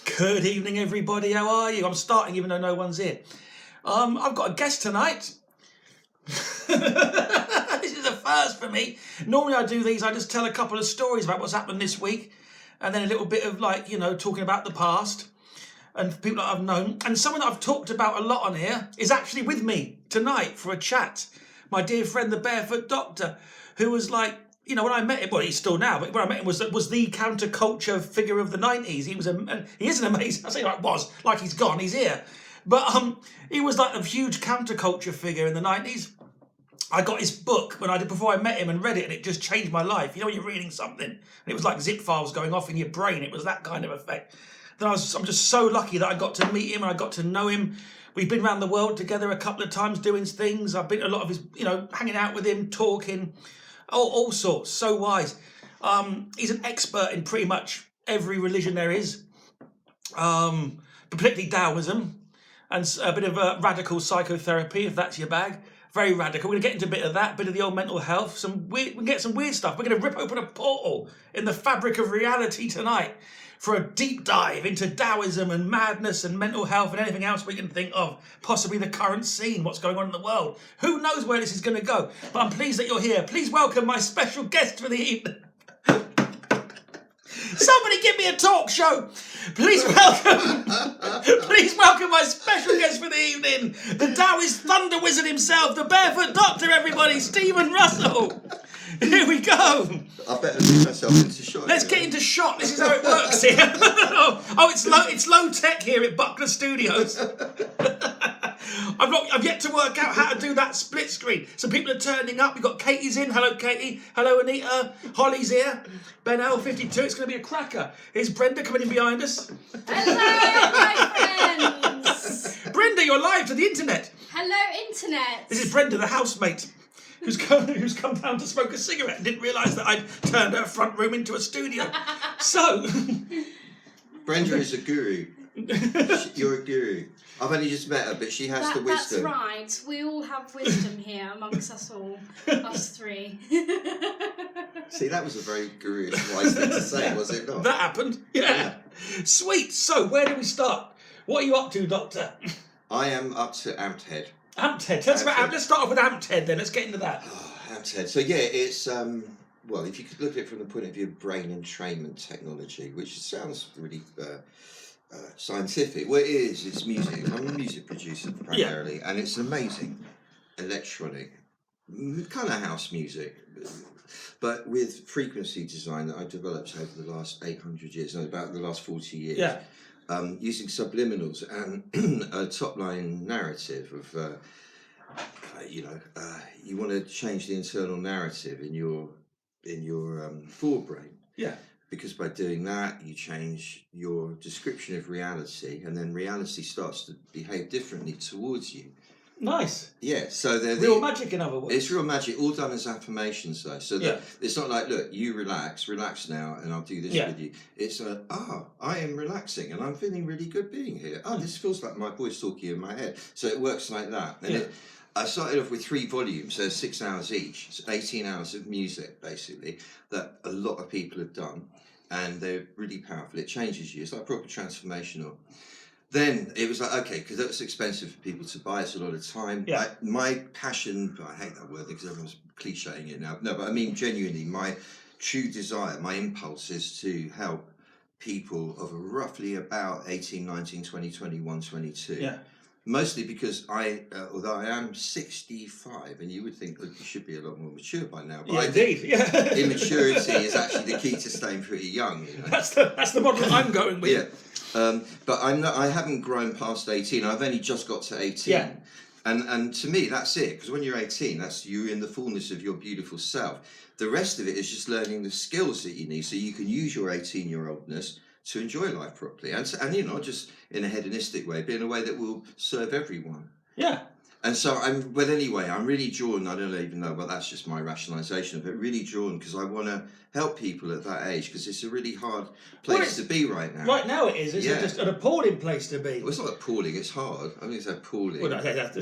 Good evening, everybody. How are you? I'm starting even though no one's here. I've got a guest tonight. This is a first for me. Normally I do these, I just tell a couple of stories about what's happened this week, and then a little bit of talking about the past and people that I've known. And someone that I've talked about a lot on here is actually with me tonight for a chat. My dear friend, the Barefoot Doctor, who was like, when I met him, well, he's still now, but when I met him was the counterculture figure of the 90s. He is an amazing, I say like he's gone, he's here. But he was like a huge counterculture figure in the 90s. I got his book before I met him and read it, and it just changed my life. You know when you're reading something and it was like zip files going off in your brain, it was that kind of effect. Then I'm just so lucky that I got to meet him and I got to know him. We've been around the world together a couple of times doing things. I've been to a lot of his, hanging out with him, talking. All sorts, so wise. He's an expert in pretty much every religion there is, but particularly Taoism, and a bit of radical psychotherapy, if that's your bag. Very radical. We're going to get into a bit of that, bit of the old mental health. We can get some weird stuff. We're going to rip open a portal in the fabric of reality tonight for a deep dive into Taoism and madness and mental health and anything else we can think of, possibly the current scene, what's going on in the world. Who knows where this is going to go? But I'm pleased that you're here. Please welcome my special guest for the evening. Somebody give me a talk show. Please welcome my special guest for the evening, the Taoist thunder wizard himself, the Barefoot Doctor, everybody, Stephen Russell. Here we go. I better move myself into shot. Let's get into shot. This is how it works here. It's low tech here at Buckler Studios. I've yet to work out how to do that split screen. So people are turning up. We've got Katie's in. Hello, Katie. Hello, Anita. Holly's here. Ben L52. It's going to be a cracker. Here's Brenda coming in behind us. Hello, my friends. Brenda, you're live to the internet. Hello, internet. This is Brenda, the housemate, who's come down to smoke a cigarette and didn't realise that I'd turned her front room into a studio. So, Brenda is a guru. You're a guru. I've only just met her, but she has the wisdom. That's right. We all have wisdom here amongst us all, us three. See, that was a very guru-ish wise thing to say, was it not? That happened. Yeah. Sweet. So, where do we start? What are you up to, Doctor? I am up to Amped Head. Amped Head. Let's start off with Amped Head then. Let's get into that. Oh, Amped Head. So, yeah, it's, well, if you could look at it from the point of view of brain entrainment technology, which sounds really scientific. Well, it is. It's music. I'm a music producer primarily, and it's amazing electronic, kind of house music, but with frequency design that I developed over the last 800 years, and about the last 40 years. Yeah. Using subliminals and a top-line narrative of, you want to change the internal narrative in your forebrain. Yeah. Because by doing that, you change your description of reality, and then reality starts to behave differently towards you. Nice. Yeah, so they're real magic, in other words. It's real magic, all done as affirmations, though. So that it's not like, look, you relax now, and I'll do this with you. It's I am relaxing, and I'm feeling really good being here. This feels like my voice talking in my head. So it works like that. And I started off with 3 volumes, so 6 hours each. It's 18 hours of music, basically, that a lot of people have done, and they're really powerful. It changes you. It's like proper transformational. Then it was like, okay, because that was expensive for people to buy. It's a lot of time. Yeah. My passion, I hate that word because everyone's clichéing it now. No, but I mean, genuinely, my true desire, my impulse is to help people of roughly about 18, 19, 20, 21, 22. Yeah. Mostly because although I am 65, and you would think that you should be a lot more mature by now. But indeed. Yeah. Immaturity is actually the key to staying pretty young. You know? That's the model I'm going with. Yeah. But I haven't grown past 18. I've only just got to 18. Yeah. And to me, that's it. Because when you're 18, that's you in the fullness of your beautiful self. The rest of it is just learning the skills that you need so you can use your 18-year-oldness to enjoy life properly. And not just in a hedonistic way, but in a way that will serve everyone. Yeah. And so I'm really drawn, I don't even know, but that's just my rationalisation of it, really drawn because I want to help people at that age because it's a really hard place to be right now. Right now it is. It's just an appalling place to be. Well, it's not appalling, it's hard. I think it's appalling. Well, no,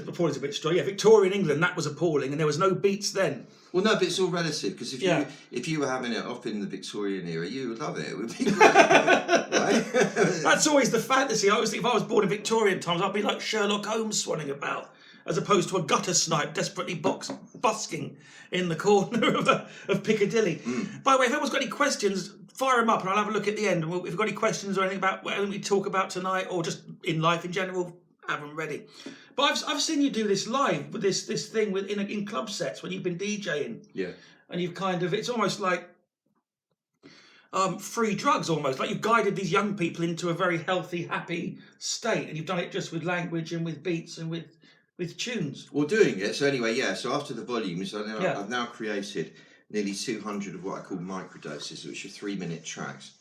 appalling is a bit strong. Yeah, Victorian England, that was appalling and there was no beats then. Well, no, but it's all relative, because if you were having it up in the Victorian era, you would love it. It would be great, right? That's always the fantasy. I always think if I was born in Victorian times, I'd be like Sherlock Holmes swanning about, as opposed to a gutter snipe desperately busking in the corner of Piccadilly. By the way, if anyone's got any questions, fire them up and I'll have a look at the end. And if you've got any questions or anything about anything we talk about tonight, or just in life in general, have them ready. But I've seen you do this live with this thing in club sets when you've been DJing. Yeah. And you've kind of, it's almost like free drugs almost. Like you've guided these young people into a very healthy, happy state. And you've done it just with language and with beats and with tunes. Well, doing it. So anyway, so after the volumes, I've now created nearly 200 of what I call microdoses, which are 3-minute tracks,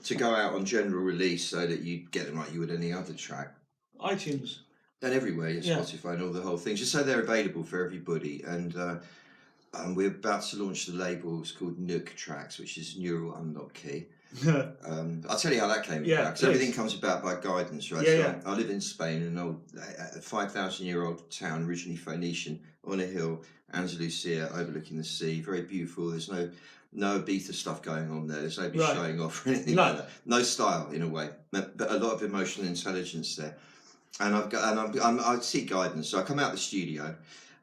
to go out on general release so that you get them like you would any other track. iTunes. And everywhere, Spotify and all the whole things, just so they're available for everybody. And we're about to launch the label. It's called Nook Tracks, which is Neural Unlock Key. I'll tell you how that came about, because everything comes about by guidance, right? I live in Spain, in an old 5,000-year-old town, originally Phoenician, on a hill, Andalusia, overlooking the sea, very beautiful. There's no Ibiza stuff going on there. There's nobody showing off or anything like that. No style, in a way, but a lot of emotional intelligence there. And I seek guidance, so I come out of the studio.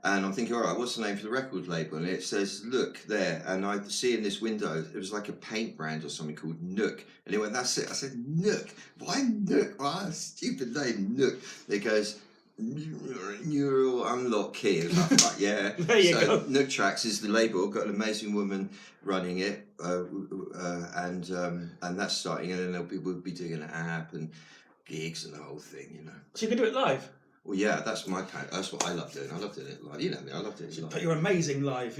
And I'm thinking, all right, what's the name for the record label? And it says, look, there. And I see in this window, it was like a paint brand or something called Nook. And it went, that's it. I said, Nook. Why Nook? Why stupid name, Nook? It goes, Neural Unlock Key. I was like, yeah. There you go. Nook Tracks is the label. Got an amazing woman running it. And that's starting. And then we'll be doing an app and gigs and the whole thing, you know. So you can do it live? Well, yeah, that's my pack. That's what I love doing. I love doing it live. You know me, I love doing it live. But you're amazing live.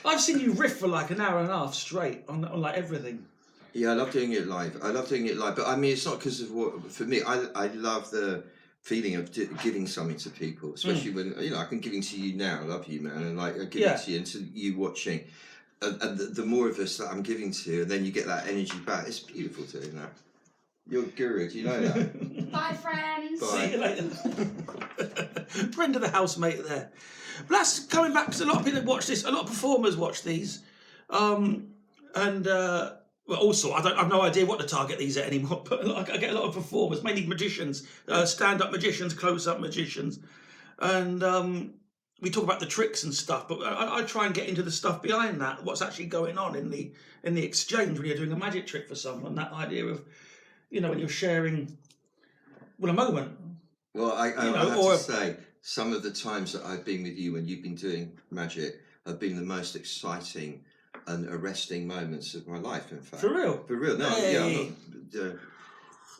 I've seen you riff for like an hour and a half straight on like everything. Yeah, I love doing it live. But I mean, it's not because of what. For me, I love the feeling of giving something to people, especially when like I'm giving to you now. I love you, man, and like I give it to you, and to you watching. And the more of us that I'm giving to, and then you get that energy back. It's beautiful doing that. You're a guru, do you know that? Bye, friends. Bye. See you later. Brenda, the housemate there. But that's coming back, because a lot of people watch this, a lot of performers watch these. Also, I've no idea what to target these at anymore, but I get a lot of performers, mainly magicians, stand-up magicians, close-up magicians. And we talk about the tricks and stuff, but I try and get into the stuff behind that, what's actually going on in the exchange when you're doing a magic trick for someone, that idea of, when you're sharing, a moment. Well, I have to say, some of the times that I've been with you when you've been doing magic have been the most exciting and arresting moments of my life, in fact. For real? For real. No, hey.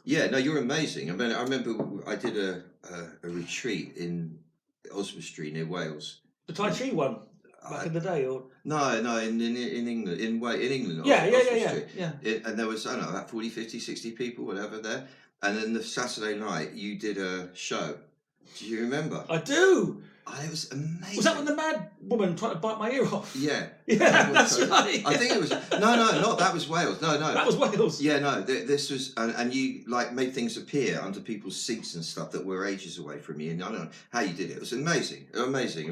No, you're amazing. I mean, I remember I did a retreat in Oswestry near Wales. The Tai Chi one? Back in the day, or no, in England, in England. Yeah. And there was, I don't know, about 40, 50, 60 people, whatever, there. And then the Saturday night, you did a show. Do you remember? I do. It was amazing. Was that when the mad woman tried to bite my ear off? Yeah. Yeah, that's right. I think it was. No, that was Wales. No. That was Wales. Yeah, no, this was, and you like made things appear under people's seats and stuff that were ages away from you. And I don't know how you did it. It was amazing. It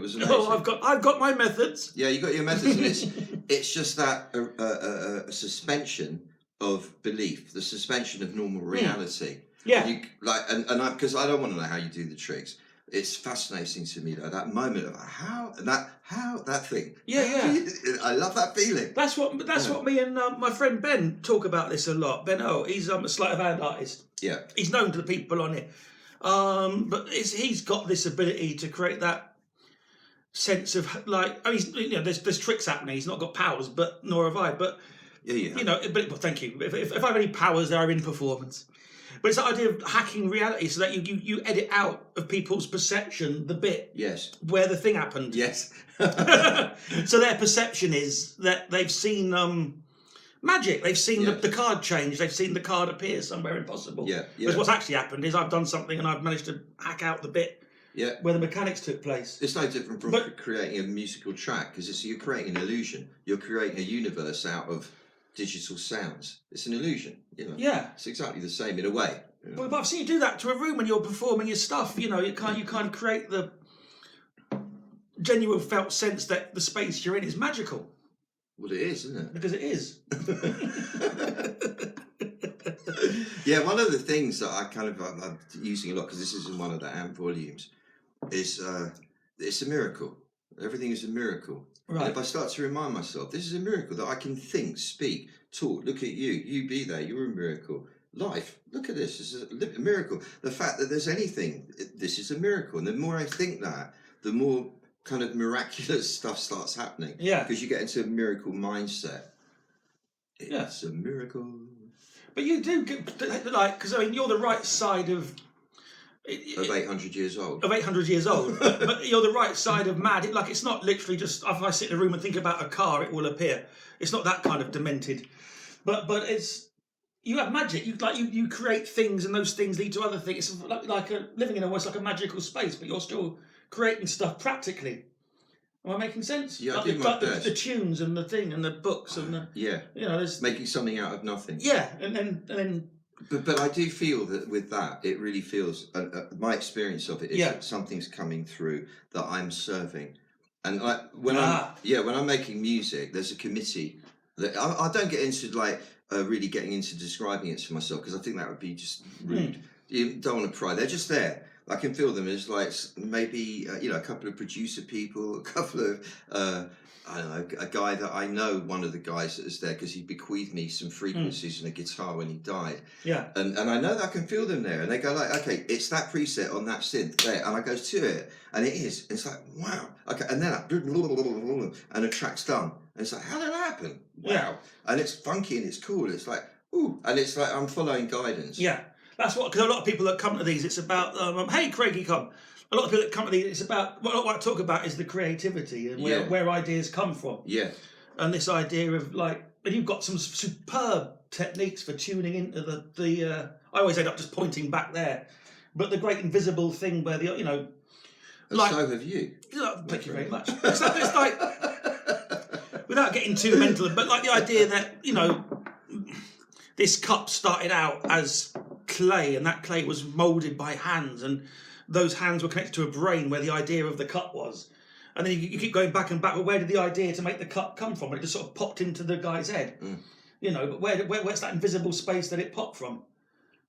was amazing. Oh, I've got my methods. Yeah, you got your methods, and it's just that a suspension of belief, the suspension of normal reality. Yeah. Because I don't want to know how you do the tricks. It's fascinating to me though, that moment of how that thing. Yeah. I love that feeling. That's what me and my friend Ben talk about this a lot. Ben he's a sleight of hand artist. Yeah. He's known to the people on it. But he's got this ability to create that sense of there's tricks happening. He's not got powers, but nor have I. But thank you. If I have any powers, they're in performance. But it's the idea of hacking reality so that you edit out of people's perception the bit where the thing happened. Yes. So their perception is that they've seen magic. They've seen the card change. They've seen the card appear somewhere impossible. Yeah. Because what's actually happened is I've done something and I've managed to hack out the bit where the mechanics took place. It's no different from creating a musical track, because you're creating an illusion. You're creating a universe out of digital sounds. It's an illusion, Yeah. It's exactly the same in a way. But I've seen you do that to a room when you're performing your stuff. You kind of create the genuine felt sense that the space you're in is magical. Well, it is, isn't it? Because it is. Yeah, one of the things that I'm using a lot, because this is in one of the AMP volumes, is it's a miracle. Everything is a miracle. Right. And if I start to remind myself, this is a miracle that I can think, speak, talk, look at you be there, you're a miracle. Life, look at this is a miracle. The fact that there's anything, this is a miracle. And the more I think that, the more kind of miraculous stuff starts happening. Yeah. Because you get into a miracle mindset. It's a miracle. But you do get, like, because I mean, you're the right side of 800 years old. Of 800 years old. But you're the right side of mad. Like, it's not literally just, if I sit in a room and think about a car, it will appear. It's not that kind of demented. But it's, you have magic. You create things, and those things lead to other things. It's like living in almost like a magical space, but you're still creating stuff practically. Am I making sense? Yeah, like I do my best. The tunes and the thing and the books and the, yeah, there's making something out of nothing. Yeah, and then. But I do feel that with that, it really feels my experience of it is that something's coming through that I'm serving, and when I'm making music, there's a committee that I don't get into really getting into describing it to myself, because I think that would be just rude. You don't want to pry. They're just there. I can feel them as like maybe a couple of producer people, a couple of I don't know, a guy that I know, one of the guys that is there, because he bequeathed me some frequencies and a guitar when he died. Yeah. And I know that I can feel them there, and they go like, okay, it's that preset on that synth there, and I go to it, and it is. It's like, wow. Okay, and then and a track's done, and it's like, how did that happen? Wow. Yeah. And it's funky and it's cool. It's like, ooh, and it's like I'm following guidance. Yeah. That's what, because a lot of people that come to these, it's about, hey, Craigie, come. A lot of people that come to these, it's about, what I talk about is the creativity and where ideas come from. Yeah. And this idea of and you've got some superb techniques for tuning into the I always end up just pointing back there, but the great invisible thing where and so have you. Thank you very much. It's like without getting too mental, but like the idea that, this cup started out as clay, and that clay was moulded by hands, and those hands were connected to a brain where the idea of the cup was. And then you keep going back and back, well, where did the idea to make the cup come from? And it just sort of popped into the guy's head. But where's that invisible space that it popped from?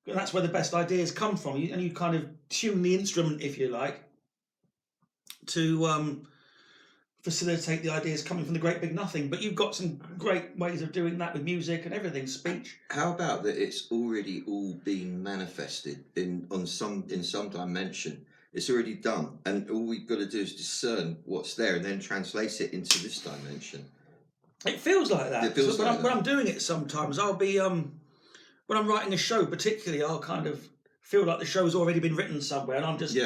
And that's where the best ideas come from. And you kind of tune the instrument, if you like, to facilitate the ideas coming from the great big nothing. But you've got some great ways of doing that with music and everything, speech. How about that it's already all been manifested in some dimension? It's already done, and all we've got to do is discern what's there and then translate it into this dimension. It feels like that. It feels when I'm doing it sometimes, I'll be when I'm writing a show particularly, I'll kind of feel like the show's already been written somewhere, and I'm just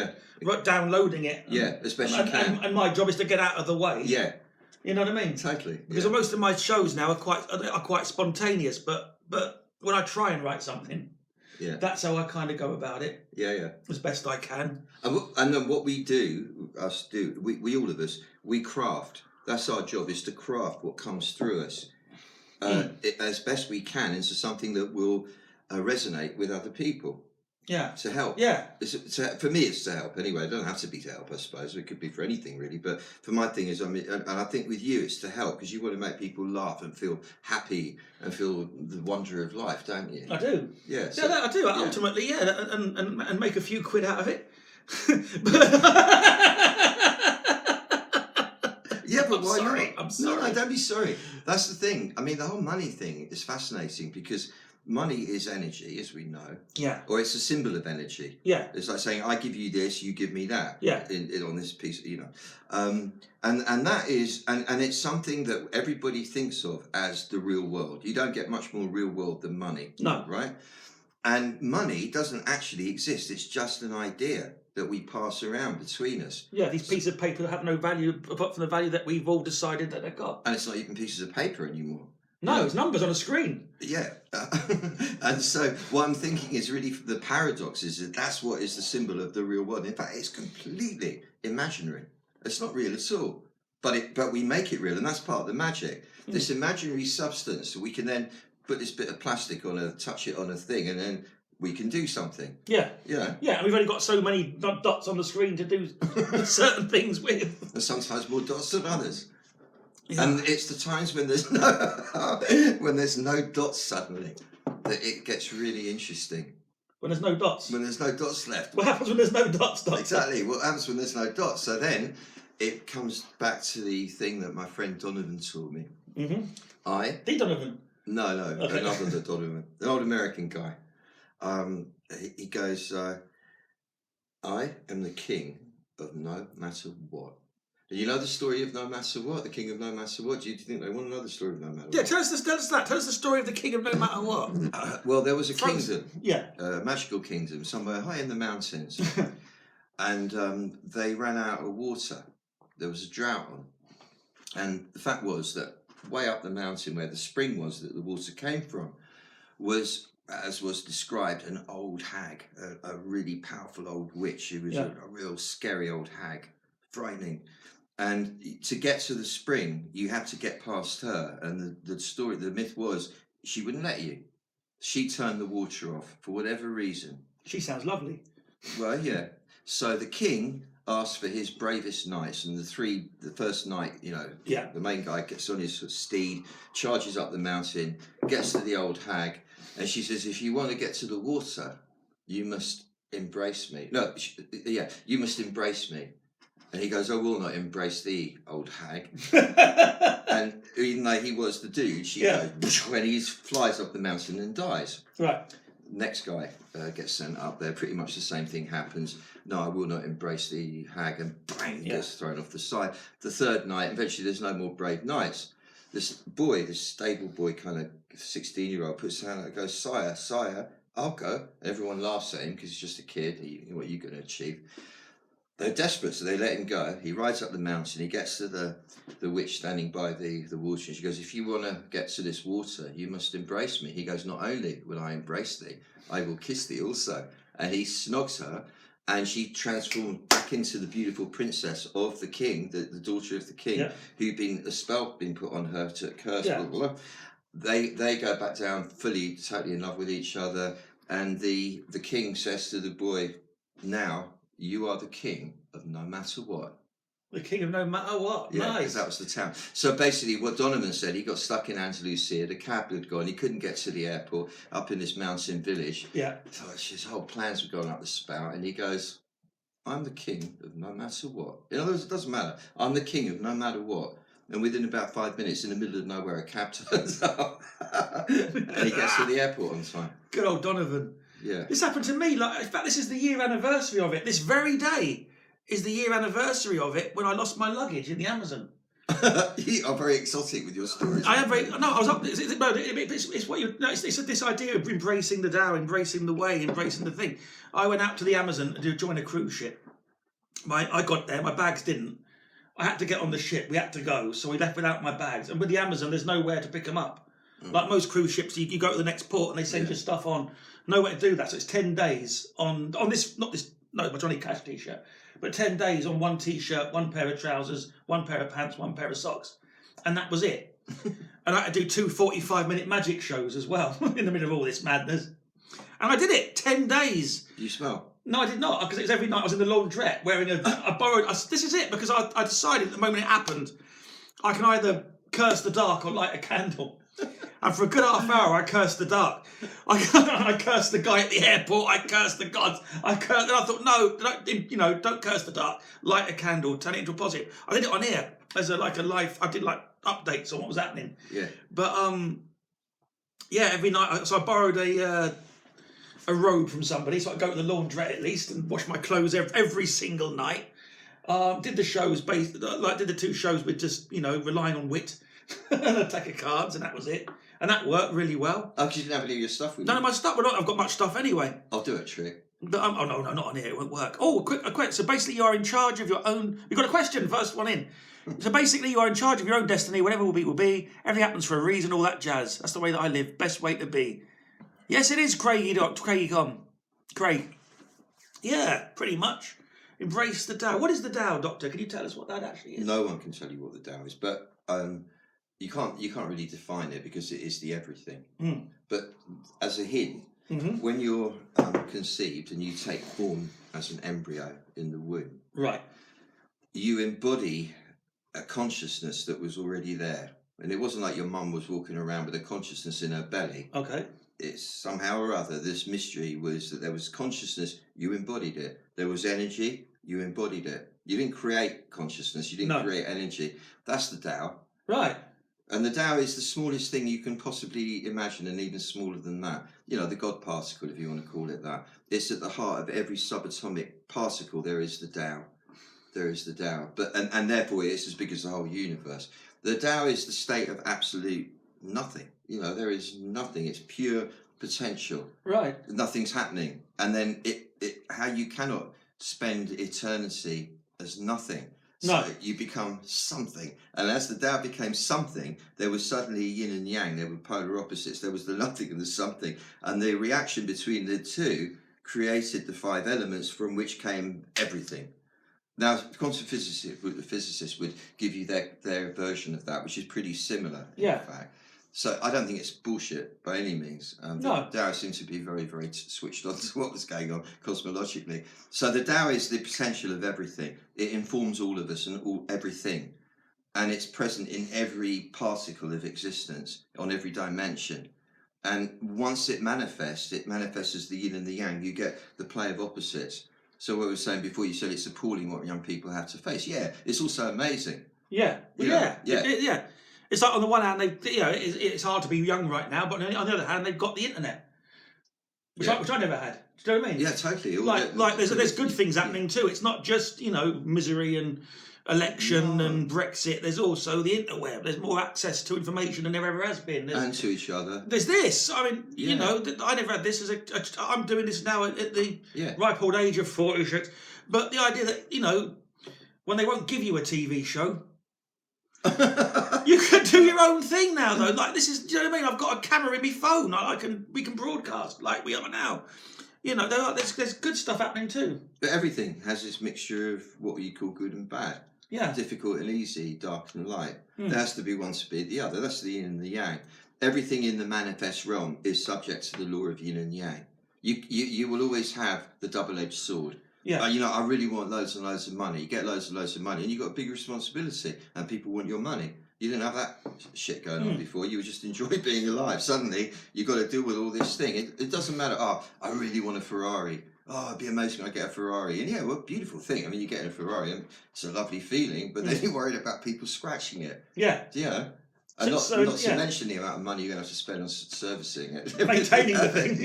downloading it. As best you can. And my job is to get out of the way. Yeah. You know what I mean? Totally. Because most of my shows now are quite spontaneous, but when I try and write something, that's how I kind of go about it. Yeah. As best I can. And then what we do, we all of us, we craft. That's our job, is to craft what comes through us as best we can into something that will resonate with other people. Yeah. To help. Yeah. For me, it's to help anyway. It doesn't have to be to help, I suppose. It could be for anything, really. But for my thing is, and I think with you, it's to help, because you want to make people laugh and feel happy and feel the wonder of life, don't you? I do. Yeah. I do. Yeah. Ultimately, and make a few quid out of it. Yeah, but why not? I'm sorry. No, don't be sorry. That's the thing. I mean, the whole money thing is fascinating, because money is energy, as we know. Yeah. Or it's a symbol of energy. Yeah. It's like saying, I give you this, you give me that. Yeah. On this piece, and that is, and it's something that everybody thinks of as the real world. You don't get much more real world than money. No. Right? And money doesn't actually exist. It's just an idea that we pass around between us. Yeah, these pieces of paper that have no value apart from the value that we've all decided that they've got. And it's not even pieces of paper anymore. No, it's numbers on a screen. Yeah. And so what I'm thinking is really the paradox is that that's what is the symbol of the real world. In fact, it's completely imaginary. It's not real at all. But we make it real, and that's part of the magic. This imaginary substance, we can then put this bit of plastic on touch it on a thing, and then we can do something. Yeah. Yeah. Yeah, and we've only got so many dots on the screen to do certain things with. And sometimes more dots than others. Yeah. And it's the times when there's no dots suddenly that it gets really interesting. When there's no dots. When there's no dots left. What happens when there's no dots, Doctor? Exactly. What happens when there's no dots? So then it comes back to the thing that my friend Donovan taught me. Mm-hmm. The Donovan? No, Okay. another Donovan. An old American guy. He goes, I am the king of no matter what. And you know the story of no matter what? The king of no matter what? Do you think they want to know the story of no matter what? Yeah, tell us that. Tell us the story of the king of no matter what. Well, there was a kingdom. Yeah. A magical kingdom somewhere high in the mountains. And they ran out of water. There was a drought on. And the fact was that way up the mountain where the spring was that the water came from was, as was described, an old hag, a really powerful old witch. She was a real scary old hag, frightening. And to get to the spring, you had to get past her. And the myth was she wouldn't let you. She turned the water off for whatever reason. She sounds lovely. Well, yeah. So the king asked for his bravest knights, and the first knight, the main guy gets on his steed, charges up the mountain, gets to the old hag, and she says, if you want to get to the water, you must embrace me. You must embrace me. And he goes, I will not embrace thee, old hag. And even though he was the dude, she goes, when he flies up the mountain and dies. Right. Next guy gets sent up there. Pretty much the same thing happens. No, I will not embrace the hag, and bang, gets thrown off the side. The third night, eventually there's no more brave knights. This stable boy, kind of 16-year-old, puts his hand out and goes, Sire, I'll go. Everyone laughs at him because he's just a kid. What are you going to achieve? They're desperate, so they let him go. He rides up the mountain. He gets to the witch standing by the water, and she goes, if you want to get to this water, you must embrace me. He goes, not only will I embrace thee, I will kiss thee also. And he snogs her, and she transformed back into the beautiful princess of the king, the daughter of the king, who'd been a spell been put on her to curse. Blah, blah, blah. They go back down totally in love with each other, and the king says to the boy, now you are the king of no matter what. The king of no matter what. Yeah, nice. Because that was the town. So basically what Donovan said, he got stuck in Andalusia, the cab had gone, he couldn't get to the airport, up in this mountain village. Yeah. So his whole plans were going up the spout, and he goes, I'm the king of no matter what. In other words, it doesn't matter. I'm the king of no matter what. And within about 5 minutes, in the middle of nowhere, a cab turns up. And he gets to the airport on time. Good old Donovan. Yeah. This happened to me. In fact, this is the year anniversary of it. This very day is the year anniversary of it when I lost my luggage in the Amazon. You are very exotic with your stories. I am very. No, I was up. It's what you. No, it's this idea of embracing the Tao, embracing the way, embracing the thing. I went out to the Amazon to join a cruise ship. I got there. My bags didn't. I had to get on the ship. We had to go, so we left without my bags. And with the Amazon, there's nowhere to pick them up. Like most cruise ships, you go to the next port and they send your stuff on. Nowhere to do that. So it's 10 days on this, my Johnny Cash t-shirt, but 10 days on one t-shirt, one pair of trousers, one pair of pants, one pair of socks. And that was it. And I had to do 2 45-minute magic shows as well in the middle of all this madness. And I did it, 10 days. You smell? No, I did not, because it was every night I was in the laundrette wearing this is it, because I decided at the moment it happened, I can either curse the dark or light a candle. And for a good half hour, I cursed the dark. I cursed the guy at the airport. I cursed the gods. And I thought, no, don't curse the dark. Light a candle. Turn it into a positive. I did it on air as a live. I did updates on what was happening. Yeah. But every night. So I borrowed a robe from somebody, so I go to the laundrette at least and wash my clothes every single night. Did the shows did the 2 shows with just relying on wit. And a deck of cards, and that was it. And that worked really well. Oh, because you didn't have any of your stuff with you? No, my stuff. I've got much stuff anyway. I'll do a trick. No, not on here. It won't work. Oh, a quick. So basically, you are in charge of your own. We've got a question. First one in. So basically, you are in charge of your own destiny. Whatever will be, will be. Everything happens for a reason. All that jazz. That's the way that I live. Best way to be. Yes, it is, Craig. Yeah, pretty much. Embrace the Tao. What is the Tao, Doctor? Can you tell us what that actually is? No one can tell you what the Tao is, but you can't really define it because it is the everything. But as a hint, When you're conceived and you take form as an embryo in the womb, Right. you embody a consciousness that was already there. And it wasn't like your mum was walking around with a consciousness in her belly. Okay. It's somehow or other, this mystery was that there was consciousness, you embodied it. There was energy, you embodied it. You didn't create consciousness, you didn't create energy. That's the Tao. Right. And the Tao is the smallest thing you can possibly imagine, and even smaller than that. You know, the God particle, if you want to call it that. It's at the heart of every subatomic particle. There is the Tao. There is the Tao. And therefore it's as big as the whole universe. The Tao is the state of absolute nothing. You know, there is nothing. It's pure potential. Right. Nothing's happening. And then how you cannot spend eternity as nothing. So you become something. And as the Tao became something, there was suddenly yin and yang. There were polar opposites. There was the nothing and the something. And the reaction between the two created the 5 elements from which came everything. Now, quantum physicists would give you their version of that, which is pretty similar, in fact. So I don't think it's bullshit by any means. The Tao seems to be very, very switched on to what was going on cosmologically. So the Tao is the potential of everything. It informs all of us and everything. And it's present in every particle of existence, on every dimension. And once it manifests as the yin and the yang. You get the play of opposites. So what we were saying before, you said it's appalling what young people have to face. Yeah, it's also amazing. Yeah. It's like on the one hand, it's hard to be young right now, but on the other hand, they've got the internet, which I never had. Do you know what I mean? Yeah, totally. Like there's good things happening too. It's not just misery and election and Brexit. There's also the interweb. There's more access to information than there ever has been. And to each other. There's this. I mean, I never had this as I'm doing this now at the ripe old age of 46. But the idea that when they won't give you a TV show. You can do your own thing now, though. Like this is, do you know what I mean? I've got a camera in my phone. We can broadcast like we are now. There's good stuff happening too. But everything has this mixture of what you call good and bad. Yeah. Difficult and easy, dark and light. There has to be one to be the other. That's the yin and the yang. Everything in the manifest realm is subject to the law of yin and yang. You will always have the double-edged sword. Yeah. I really want loads and loads of money. You get loads and loads of money, and you've got a big responsibility, and people want your money. You didn't have that shit going on before. You were just enjoying being alive. Suddenly, you've got to deal with all this thing. It doesn't matter. Oh, I really want a Ferrari. Oh, it'd be amazing if I get a Ferrari. And yeah, beautiful thing. I mean, you get a Ferrari, and it's a lovely feeling, but then you're worried about people scratching it. Yeah. And not to mention the amount of money you're going to have to spend on servicing it. Maintaining the thing.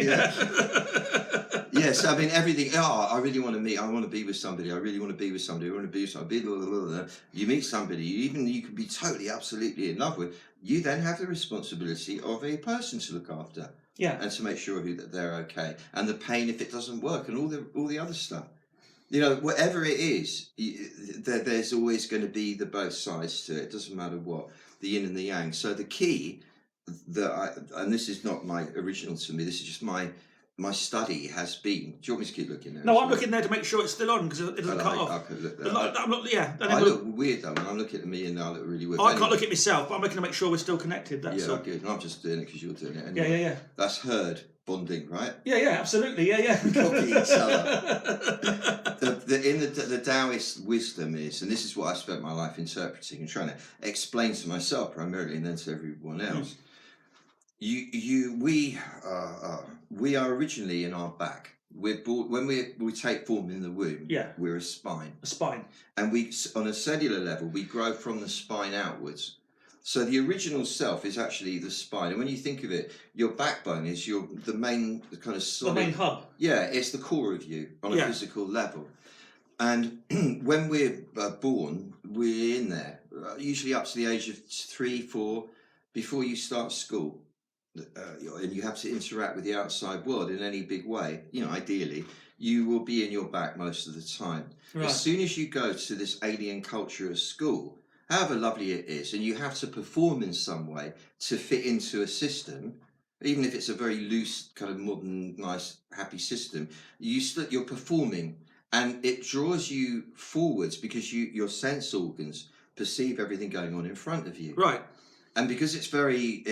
Yeah, so I mean, everything. Oh, I really want to be with somebody. I really want to be with somebody. I want to be with somebody. Blah, blah, blah, blah. You meet somebody, you can be totally, absolutely in love with. You then have the responsibility of a person to look after. Yeah. And to make sure that they're okay. And the pain if it doesn't work and all the other stuff. Whatever it is, there's always going to be the both sides to it. It doesn't matter what. The yin and the yang. So the key and this is not my original to me, this is just my study has been. Do you want me to keep looking there? No, I'm looking there to make sure it's still on because it doesn't cut off. I could look there. I look weird though when I'm looking at me and I look really weird. I can't look at myself, but I'm looking to make sure we're still connected. That's all. Good. And I'm just doing it because you're doing it anyway. Yeah. That's herd bonding, right? Yeah, absolutely. Yeah. We copy each other. The Taoist wisdom is, and this is what I've spent my life interpreting and trying to explain to myself primarily, and then to everyone else. We are originally in our back. We're born, when we take form in the womb. Yeah. We're a spine. A spine. And we, on a cellular level, we grow from the spine outwards. So the original self is actually the spine, and when you think of it, your backbone is the main kind of solid. The main hub. Yeah, it's the core of you on a physical level. And when we're born, we're in there, usually up to the age of 3, 4, before you start school. And you have to interact with the outside world in any big way. Ideally, you will be in your back most of the time. Right. As soon as you go to this alien culture of school, however lovely it is, and you have to perform in some way to fit into a system, even if it's a very loose, kind of modern, nice, happy system, you're performing, and it draws you forwards because your sense organs perceive everything going on in front of you. Right. And because it's very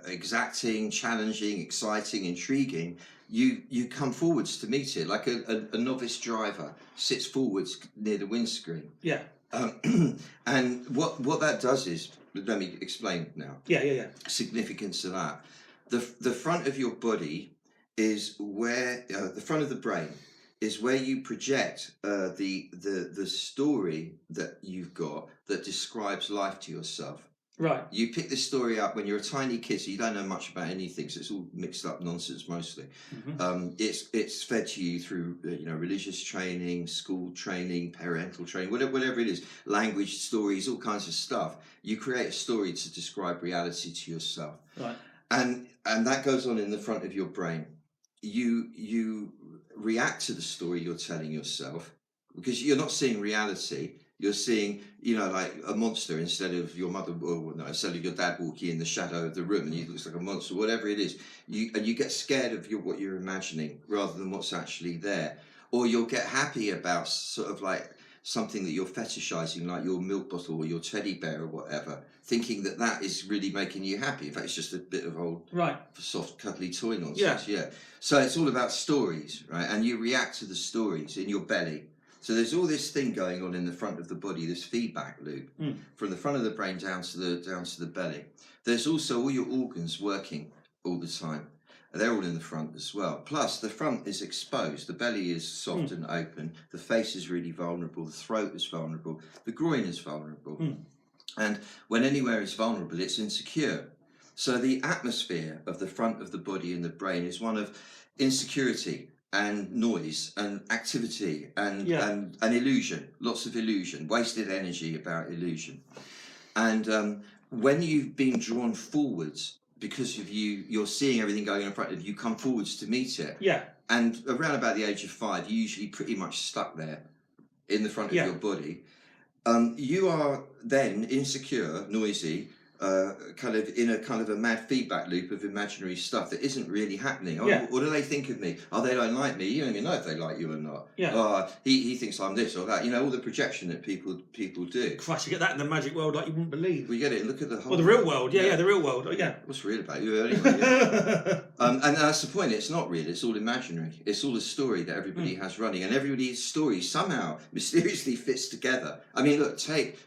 exacting, challenging, exciting, intriguing, you come forwards to meet it, like a novice driver sits forwards near the windscreen. Yeah. And what that does is, let me explain now. Yeah. Significance of that. The front of your body is where the front of the brain is where you project the story that you've got that describes life to yourself. Right. You pick this story up when you're a tiny kid, so you don't know much about anything, so it's all mixed up nonsense mostly. It's fed to you through religious training, school training, parental training, whatever it is, language, stories, all kinds of stuff. You create a story to describe reality to yourself. Right. And that goes on in the front of your brain. You react to the story you're telling yourself because you're not seeing reality. You're seeing, like a monster instead of your mother, or no, instead of your dad walking in the shadow of the room and he looks like a monster, whatever it is. You get scared of what you're imagining rather than what's actually there. Or you'll get happy about sort of like something that you're fetishizing, like your milk bottle or your teddy bear or whatever, thinking that is really making you happy. In fact, it's just a bit of old, soft, cuddly toy nonsense. Yeah. So it's all about stories, right? And you react to the stories in your belly. So there's all this thing going on in the front of the body, this feedback loop from the front of the brain down to the belly. There's also all your organs working all the time. They're all in the front as well. Plus, the front is exposed. The belly is soft and open. The face is really vulnerable. The throat is vulnerable. The groin is vulnerable. And when anywhere is vulnerable, it's insecure. So the atmosphere of the front of the body and the brain is one of insecurity and noise and activity and illusion. Lots of illusion. Wasted energy about illusion. And when you've been drawn forwards, because of you're seeing everything going on in front of you, come forwards to meet it. Yeah. And around about the age of 5, you're usually pretty much stuck there in the front of your body. You are then insecure, noisy, kind of in a kind of a mad feedback loop of imaginary stuff that isn't really happening. What do they think of me? Oh, they don't like me. You don't even know if they like you or not. Yeah. He thinks I'm this or that. All the projection that people do. Christ, you get that in the magic world like you wouldn't believe. We get it. Look at the whole. Well, the real world. Yeah, the real world. Yeah. What's real about you anyway? Yeah. And that's the point. It's not real. It's all imaginary. It's all a story that everybody has running, and everybody's story somehow mysteriously fits together. I mean, look.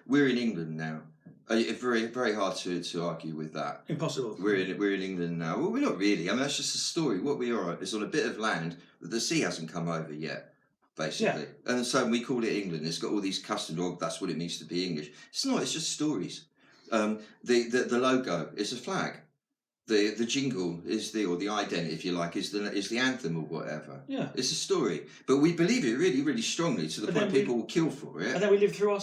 We're in England now. Very, very hard to argue with that. Impossible. We're in England now. Well, we're not really. I mean, that's just a story. What we are is on a bit of land that the sea hasn't come over yet, basically. Yeah. And so we call it England. It's got all these customs. Oh, that's what it means to be English. It's not. It's just stories. The logo is a flag. The jingle is the ident, if you like, is the anthem or whatever. Yeah. It's a story. But we believe it really, really strongly to the point people will kill for it. And then we live through our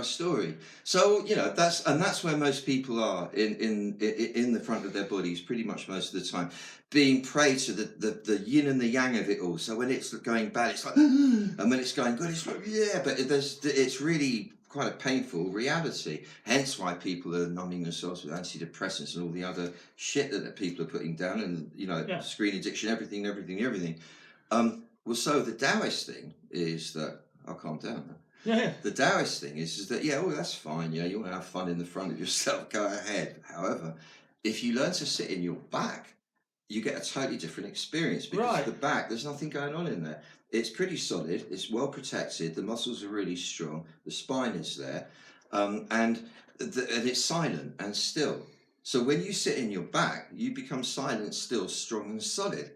story. So, that's where most people are in the front of their bodies pretty much most of the time. Being prey to the yin and the yang of it all. So when it's going bad, it's like, and when it's going good, it's like, yeah, but it's really quite a painful reality. Hence why people are numbing themselves with antidepressants and all the other shit that people are putting down, and screen addiction, everything. Well, so the Taoist thing is that I'll calm down. Yeah. The Taoist thing is that that's fine. You want to have fun in the front of yourself, go ahead. However, if you learn to sit in your back, you get a totally different experience because the back, there's nothing going on in there. It's pretty solid. It's well protected. The muscles are really strong. The spine is there, and it's silent and still. So when you sit in your back, you become silent, still, strong, and solid,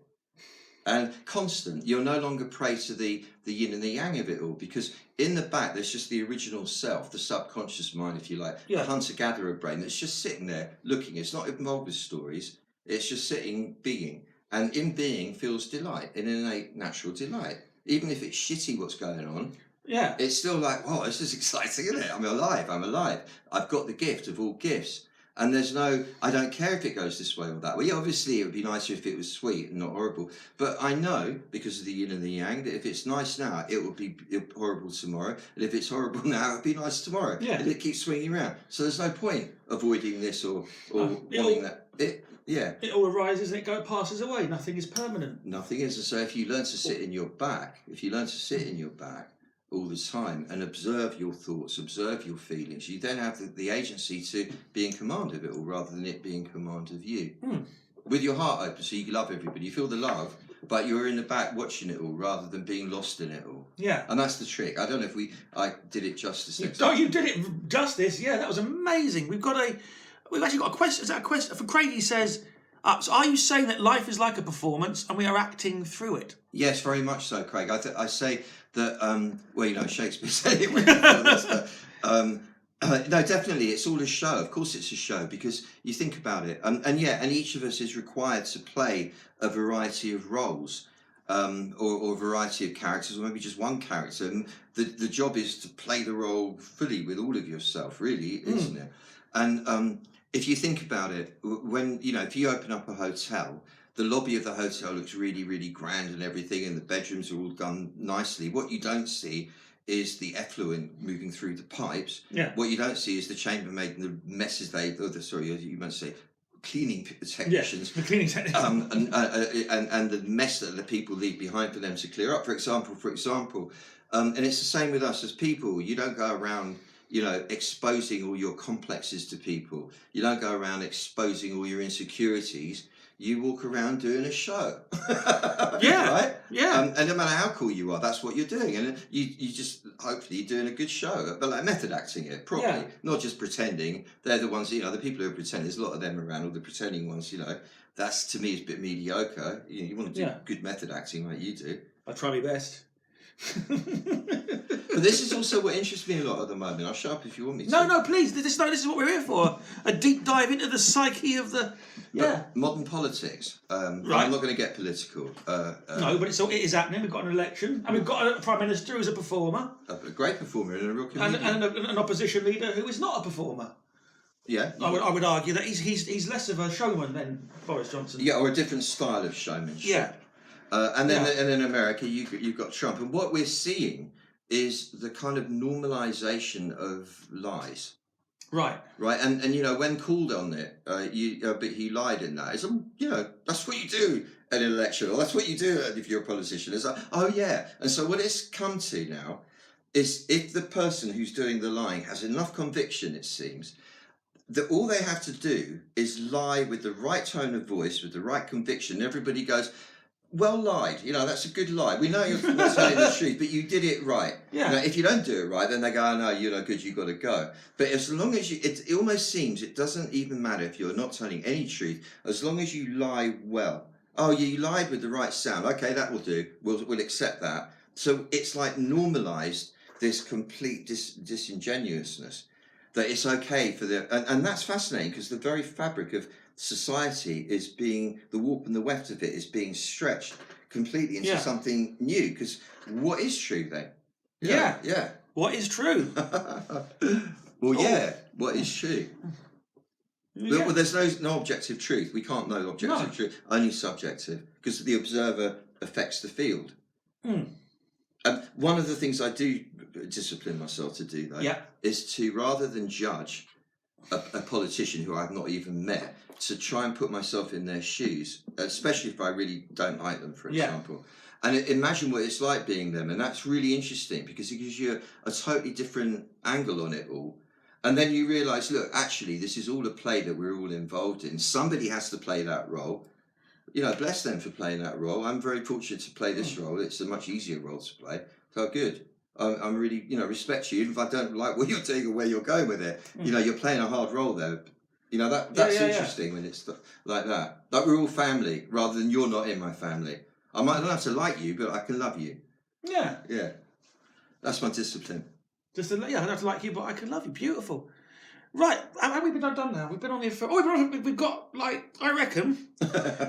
and constant. You're no longer prey to the yin and the yang of it all, because in the back there's just the original self, the subconscious mind, if you like, the hunter-gatherer brain that's just sitting there looking. It's not involved with stories. It's just sitting, being, and in being feels delight, an innate, natural delight. Even if it's shitty what's going on, it's still like, wow, this is exciting, isn't it? I'm alive. I've got the gift of all gifts. And there's no, I don't care if it goes this way or that way. Obviously, it would be nicer if it was sweet and not horrible. But I know, because of the yin and the yang, that if it's nice now, it will be horrible tomorrow. And if it's horrible now, it'll be nice tomorrow. Yeah. And it keeps swinging around. So there's no point avoiding this or wanting that. It all arises and it passes away. Nothing is permanent. Nothing is. And so if you learn to sit in your back, all the time and observe your thoughts, observe your feelings, you then have the agency to be in command of it all rather than it being in command of you. with your heart open, so you love everybody. You feel the love, but you're in the back watching it all rather than being lost in it all. Yeah. And that's the trick. I don't know if I did it justice. You did it justice. Yeah, that was amazing. We've actually got a question. Is that a question? For Craig, he says, so are you saying that life is like a performance and we are acting through it? Yes, very much so, Craig. I say that, well, you know, Shakespeare said it when he did this, but no, definitely, it's all a show. Of course it's a show, because you think about it. And each of us is required to play a variety of roles, or a variety of characters, or maybe just one character. And the job is to play the role fully with all of yourself, really, isn't it? And if you think about it, when, you know, if you open up a hotel, the lobby of the hotel looks really, really grand and everything, and the bedrooms are all done nicely. What you don't see is the effluent moving through the pipes. Yeah. What you don't see is the chambermaid and the messes you must say, cleaning technicians. Yeah, the cleaning technicians. And the mess that the people leave behind for them to clear up, for example. And it's the same with us as people. You don't go around, you know, exposing all your complexes to people. You don't go around exposing all your insecurities. You walk around doing a show. Yeah. Right? Yeah. And no matter how cool you are, that's what you're doing. And you just, hopefully, you're doing a good show. But like method acting it properly, not just pretending. They're the ones, you know, the people who are pretending, there's a lot of them around, all the pretending ones, you know. That's, to me, is a bit mediocre. You want to do good method acting like you do. I try my best. But this is also what interests me a lot at the moment. I'll shut up if you want me to. No, please. This is what we're here for. A deep dive into the psyche of the... Modern politics. Right. I'm not going to get political. No, but it is happening. We've got an election, and we've got a Prime Minister who's a performer. A great performer and a real comedian. And an opposition leader who is not a performer. Yeah. I would argue that he's less of a showman than Boris Johnson. Yeah, or a different style of showmanship. Yeah. And then in America, you've got Trump. And what we're seeing is the kind of normalization of lies. Right. And you know, when called on it, but he lied in that. It's, you know, that's what you do at an election, or that's what you do if you're a politician. It's like, oh yeah. And so what it's come to now is, if the person who's doing the lying has enough conviction, it seems, that all they have to do is lie with the right tone of voice, with the right conviction. Everybody goes, well lied, you know, that's a good lie. We know you're not telling the truth, but you did it right. Yeah. Now, if you don't do it right, then they go, oh no, you're no good, you've got to go. But as long as it almost seems it doesn't even matter if you're not telling any truth, as long as you lie well. Oh, you lied with the right sound. Okay, that will do. We'll accept that. So it's like normalized this complete disingenuousness, that it's okay for and that's fascinating, because the very fabric of society is being, the warp and the weft of it is being stretched completely into something new. Because what is true then? Yeah. What is true? What is true? Yeah. Well, there's no objective truth. We can't know objective truth, only subjective, because the observer affects the field. And one of the things I do discipline myself to do, though, is to, rather than judge a politician who I've not even met, to try and put myself in their shoes, especially if I really don't like them, for example. And imagine what it's like being them. And that's really interesting, because it gives you a totally different angle on it all. And then you realise, look, actually, this is all a play that we're all involved in. Somebody has to play that role. You know, bless them for playing that role. I'm very fortunate to play this role. It's a much easier role to play. So good. I'm really, you know, respect you, even if I don't like what you're doing or where you're going with it. You know, you're playing a hard role there. You know, that's interesting when it's like that. Like, we're all family, rather than you're not in my family. I don't have to like you, but I can love you. Yeah. Yeah. That's my discipline. I don't have to like you, but I can love you. Beautiful. Right, have we been done now? We've been on here for... we've got, like, I reckon...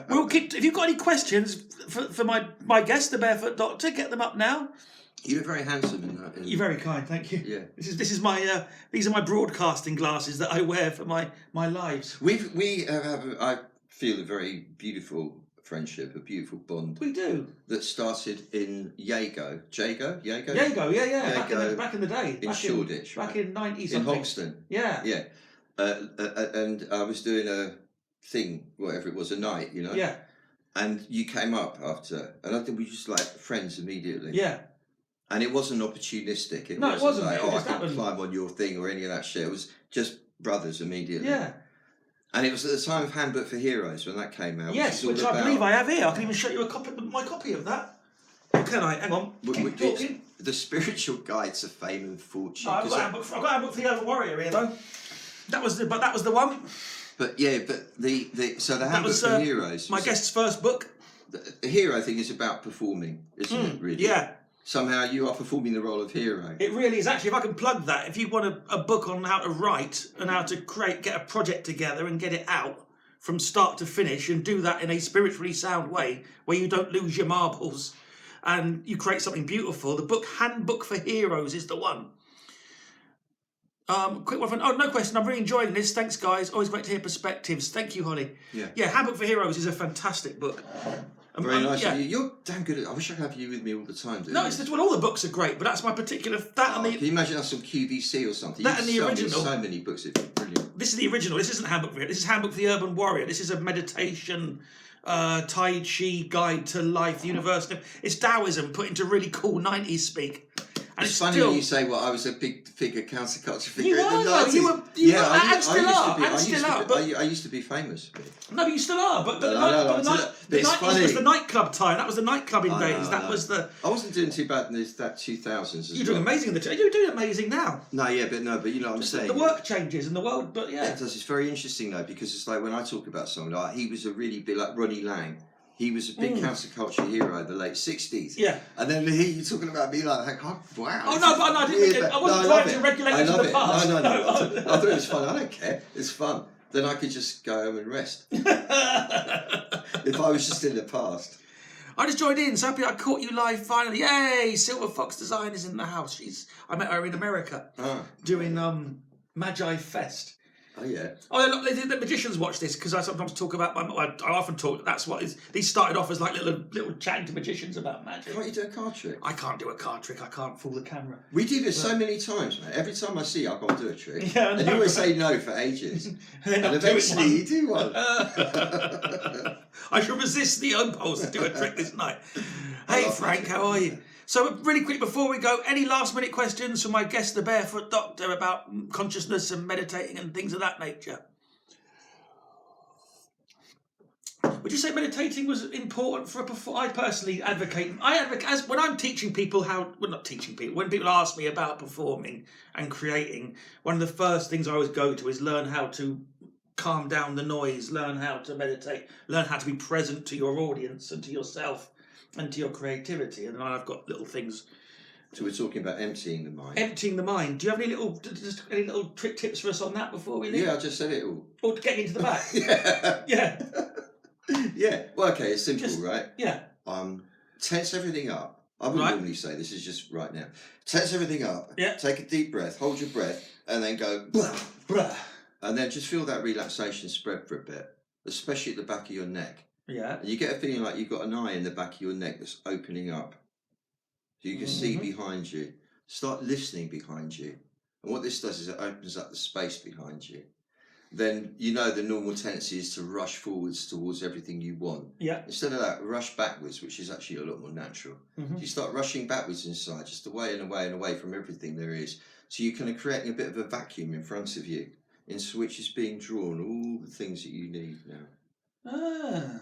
we'll keep... If you've got any questions for my guest, the Barefoot Doctor, get them up now. You look very handsome in that. You're very kind, thank you. Yeah. This is my these are my broadcasting glasses that I wear for my lives. I feel a very beautiful friendship, a beautiful bond. We do. That started in Jago, yeah. Back in the day. In Shoreditch. Back in 90s. In Hoxton. Yeah. Yeah. And I was doing a thing, whatever it was, a night, you know. Yeah. And you came up after, and I think we were just like friends immediately. Yeah. And it wasn't opportunistic. It wasn't like, I can climb on your thing or any of that shit. It was just brothers immediately. Yeah. And it was at the time of Handbook for Heroes when that came out. Yes, which I believe I have here. I can even show you my copy of that. Or can I? Hang on. Keep talking. The Spiritual Guide to Fame and Fortune. No, I've got Handbook for the Urban Warrior here though. That was the one. But yeah, but the Handbook for Heroes. My guest's first book. The hero thing is about performing, isn't it? Really. Yeah. Somehow you are performing the role of hero. It really is. Actually, if I can plug that, if you want a book on how to write and how to get a project together and get it out from start to finish and do that in a spiritually sound way where you don't lose your marbles and you create something beautiful, the book Handbook for Heroes is the one. Quick one. No question. I'm really enjoying this. Thanks, guys. Always great to hear perspectives. Thank you, Holly. Yeah. Handbook for Heroes is a fantastic book. Very nice of you. You're damn good at. I wish I could have you with me all the time. No, all the books are great, but that's my particular. Can you imagine us on QVC or something? That and the original. So many books. It's brilliant. This is the original. This isn't Handbook for Heroes. This is Handbook for the Urban Warrior. This is a meditation, Tai Chi guide to life, the universe. It's Taoism put into really cool 90s speak. And it's funny when you say, well, I was a big figure, counterculture figure in the 90s. You were, I used to be famous. No, but you still are. But the 90s was the nightclub time. That was the nightclubbing days. That was the. I wasn't doing too bad in that 2000s. You're doing amazing. You're doing amazing now. But you know what I'm saying. The work changes in the world, but yeah. It does. It's very interesting though, because it's like when I talk about someone like he was a really big like Ronnie Lang. He was a big counterculture hero in the late 60s. Yeah. And then you're talking about me like, oh, wow. Oh, no, but I wasn't trying to regulate you to the past. No. I thought it was fun. I don't care. It's fun. Then I could just go home and rest. If I was just in the past. I just joined in, so happy I caught you live finally. Yay! Silver Fox Design is in the house. I met her in America doing Magi Fest. Oh yeah. Oh, look, the magicians watch this because I sometimes talk about I often talk. That's what is. These started off as like little chatting to magicians about magic. Can't you do a card trick? I can't do a card trick. I can't fool the camera. We do this so many times, mate. Every time I see you, I've got to do a trick. Yeah, and you always say no for ages. and eventually you do one. I shall resist the impulse to do a trick this night. Hey Frank, how are you? So really quick before we go, any last minute questions for my guest, the Barefoot Doctor, about consciousness and meditating and things of that nature? Would you say meditating was important for a performer? I personally advocate as when I'm teaching people not teaching people, when people ask me about performing and creating, one of the first things I always go to is learn how to calm down the noise, learn how to meditate, learn how to be present to your audience and to yourself and to your creativity. And then I've got little things. So we're talking about emptying the mind. Emptying the mind. Do you have any little trick tips for us on that before we leave? Yeah, I just said it all. Or to get into the back? Yeah. Yeah. Well, okay, it's simple, right? Yeah. Tense everything up. I wouldn't normally say this is just right now. Tense everything up. Yeah. Take a deep breath, hold your breath, and then go blah, blah. And then just feel that relaxation spread for a bit, especially at the back of your neck. Yeah. And you get a feeling like you've got an eye in the back of your neck that's opening up. So you can see behind you. Start listening behind you. And what this does is it opens up the space behind you. Then you know the normal tendency is to rush forwards towards everything you want. Yeah. Instead of that, rush backwards, which is actually a lot more natural. You start rushing backwards inside, just away and away and away from everything there is. So you're kind of creating a bit of a vacuum in front of you, into which is being drawn all the things that you need now.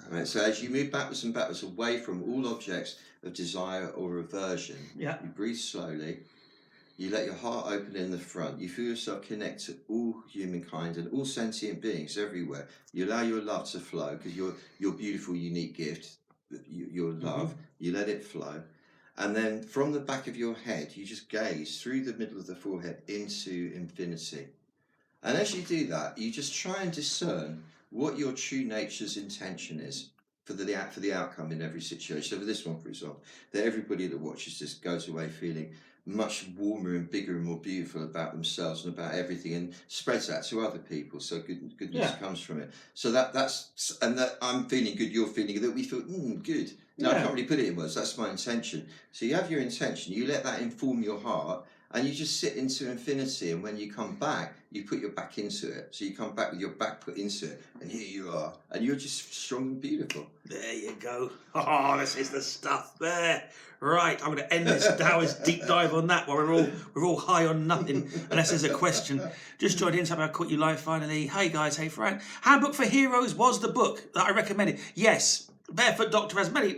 Right, so as you move backwards and backwards away from all objects of desire or aversion, you breathe slowly, you let your heart open in the front, you feel yourself connect to all humankind and all sentient beings everywhere. You allow your love to flow because your beautiful, unique gift, your love, you let it flow. And then from the back of your head, you just gaze through the middle of the forehead into infinity. And as you do that, you just try and discern what your true nature's intention is for the outcome in every situation. So for this one, for example, that everybody that watches this goes away feeling much warmer and bigger and more beautiful about themselves and about everything, and spreads that to other people. So goodness comes from it. So that's I'm feeling good, you're feeling good, that we feel good. No, I can't really put it in words. That's my intention. So you have your intention, you let that inform your heart, and you just sit into infinity. And when you come back, you put your back into it. So you come back with your back put into it, and here you are, and you're just strong and beautiful. There you go. Oh, this is the stuff there. Right, I'm going to end this Taoist deep dive on that while we're all high on nothing, unless there's a question. Just joined in, so I caught you live finally. Hey guys, hey Frank. Handbook for Heroes was the book that I recommended. Yes, Barefoot Doctor has many.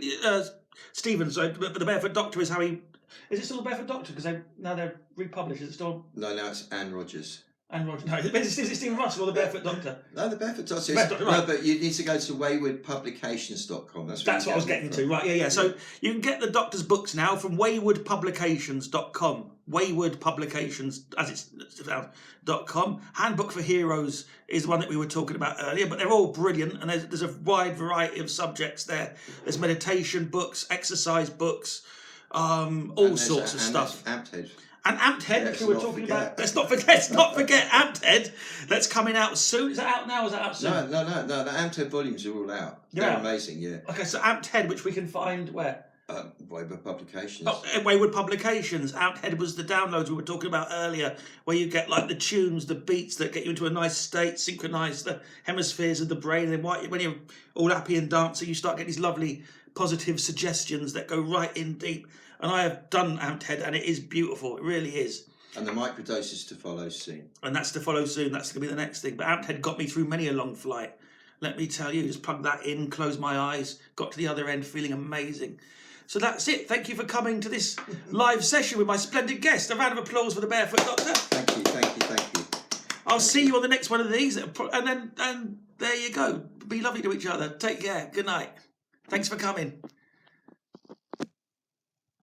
Stephen, so but the Barefoot Doctor is how he. Is it still the Barefoot Doctor? Because now they're republished. Is it still? No, now it's Anne Rogers. Anne Rogers. No, is it Stephen Russell or the Barefoot Doctor? No, the Barefoot Doctor. Right. No, but you need to go to waywardpublications.com. That's what I was getting to. Right, yeah. So you can get the Doctor's books now from waywardpublications.com. Wayward Publications, as it's .com. Handbook for Heroes is the one that we were talking about earlier, but they're all brilliant, and there's a wide variety of subjects there. There's meditation books, exercise books, all sorts of stuff. And Amped Head, which we were talking about. Let's not forget Amped Head. That's coming out soon. Is that out now? Or is that out soon? No. The Amped Head volumes are all out. They're amazing, yeah. Okay, so Amped Head, which we can find where? Wayward Publications. Oh, Wayward Publications. Amped Head was the downloads we were talking about earlier, where you get like the tunes, the beats that get you into a nice state, synchronise the hemispheres of the brain, and when you're all happy and dancing, you start getting these lovely positive suggestions that go right in deep. And I have done Amped Head, and it is beautiful. It really is. And the microdoses to follow soon. And that's to follow soon. That's going to be the next thing. But Amped Head got me through many a long flight. Let me tell you, just plugged that in, closed my eyes, got to the other end feeling amazing. So that's it. Thank you for coming to this live session with my splendid guest. A round of applause for the Barefoot Doctor. Thank you. I'll see you on the next one of these. And there you go. Be lovely to each other. Take care. Good night. Thanks for coming.